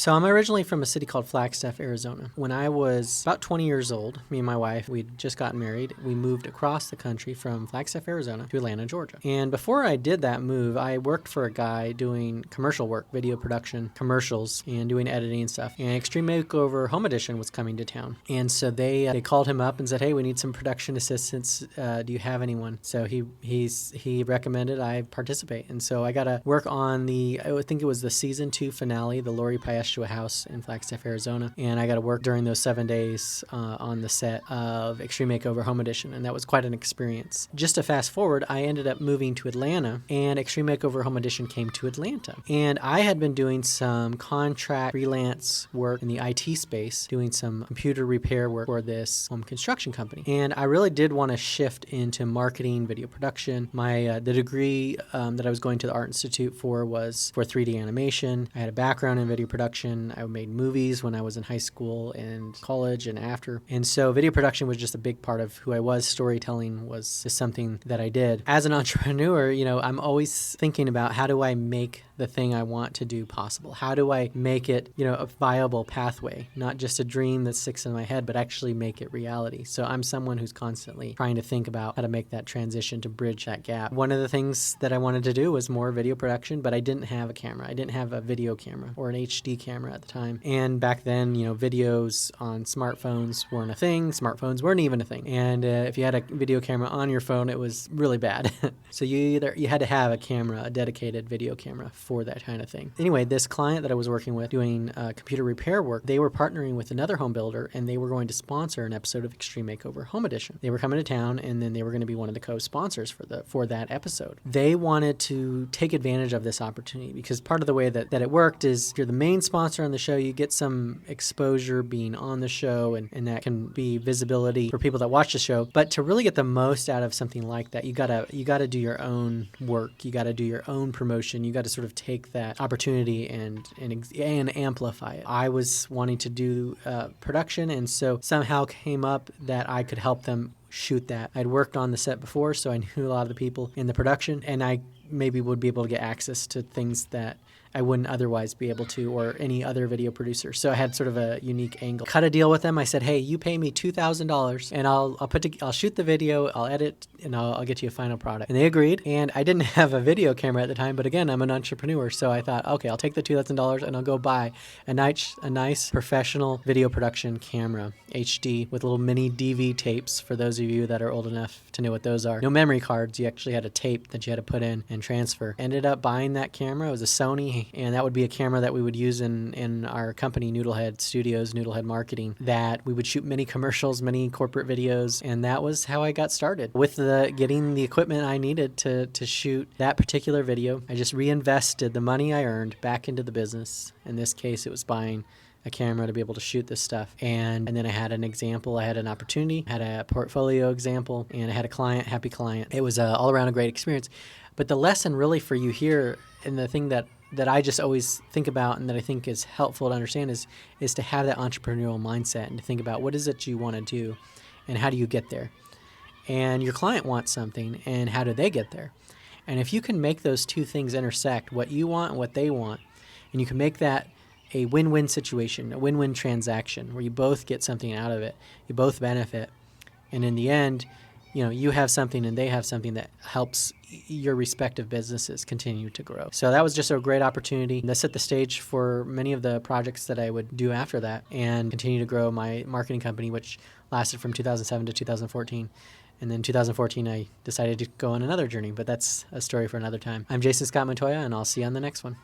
So I'm originally from a city called Flagstaff, Arizona. When I was about 20 years old, me and my wife, we'd just gotten married. We moved across the country from Flagstaff, Arizona to Atlanta, Georgia. And before I did that move, I worked for a guy doing commercial work, video production, commercials, and doing editing and stuff. And Extreme Makeover Home Edition was coming to town. And so they called him up and said, hey, we need some production assistants. Do you have anyone? So he recommended I participate. And so I got to work on I think it was the season 2 finale, the Lori Paestua house in Flagstaff, Arizona. And I got to work during those 7 days on the set of Extreme Makeover Home Edition. And that was quite an experience. Just to fast forward, I ended up moving to Atlanta, and Extreme Makeover Home Edition came to Atlanta. And I had been doing some contract freelance work in the IT space, doing some computer repair work for this home construction company. And I really did want to shift into marketing, video production. The degree that I was going to the Art Institute for was for 3D animation. I had a background in video production. I made movies when I was in high school and college and after. And so video production was just a big part of who I was. Storytelling was just something that I did. As an entrepreneur, I'm always thinking about how do I make the thing I want to do possible? How do I make it, a viable pathway, not just a dream that sticks in my head, but actually make it reality? So I'm someone who's constantly trying to think about how to make that transition to bridge that gap. One of the things that I wanted to do was more video production, but I didn't have a camera. I didn't have a video camera or an HD camera at the time. And back then, videos on smartphones weren't a thing. Smartphones weren't even a thing. And if you had a video camera on your phone, it was really bad. So you had to have a camera, a dedicated video camera for that kind of thing. Anyway, this client that I was working with doing computer repair work, they were partnering with another home builder, and they were going to sponsor an episode of Extreme Makeover Home Edition. They were coming to town, and then they were going to be one of the co-sponsors for that episode. They wanted to take advantage of this opportunity because part of the way that it worked is if you're the main sponsor on the show, you get some exposure being on the show, and that can be visibility for people that watch the show. But to really get the most out of something like that, you gotta do your own work. You gotta do your own promotion. You gotta sort of take that opportunity and amplify it. I was wanting to do production, and so somehow came up that I could help them shoot that. I'd worked on the set before, so I knew a lot of the people in the production, and I maybe would be able to get access to things that I wouldn't otherwise be able to, or any other video producer. So I had sort of a unique angle. Cut a deal with them. I said, hey, you pay me $2,000 and I'll shoot the video, I'll edit, and I'll get you a final product. And they agreed. And I didn't have a video camera at the time, but again, I'm an entrepreneur. So I thought, okay, I'll take the $2,000 and I'll go buy a nice professional video production camera, HD, with little mini DV tapes for those of you that are old enough to know what those are. No memory cards. You actually had a tape that you had to put in and transfer. Ended up buying that camera. It was a Sony, and that would be a camera that we would use in our company, Noodlehead Studios, Noodlehead Marketing, that we would shoot many commercials, many corporate videos, and that was how I got started. With getting the equipment I needed to shoot that particular video, I just reinvested the money I earned back into the business. In this case, it was buying a camera to be able to shoot this stuff. And then I had an example, I had an opportunity, I had a portfolio example, and I had a client, happy client. It was all around a great experience. But the lesson really for you here, and the thing that I just always think about and that I think is helpful to understand is to have that entrepreneurial mindset and to think about what is it you want to do and how do you get there. And your client wants something, and how do they get there? And if you can make those two things intersect, what you want and what they want, and you can make that a win-win situation, a win-win transaction where you both get something out of it, you both benefit, and in the end, you have something and they have something that helps your respective businesses continue to grow. So that was just a great opportunity. That set the stage for many of the projects that I would do after that and continue to grow my marketing company, which lasted from 2007 to 2014. And then 2014, I decided to go on another journey, but that's a story for another time. I'm Jason Scott Montoya, and I'll see you on the next one.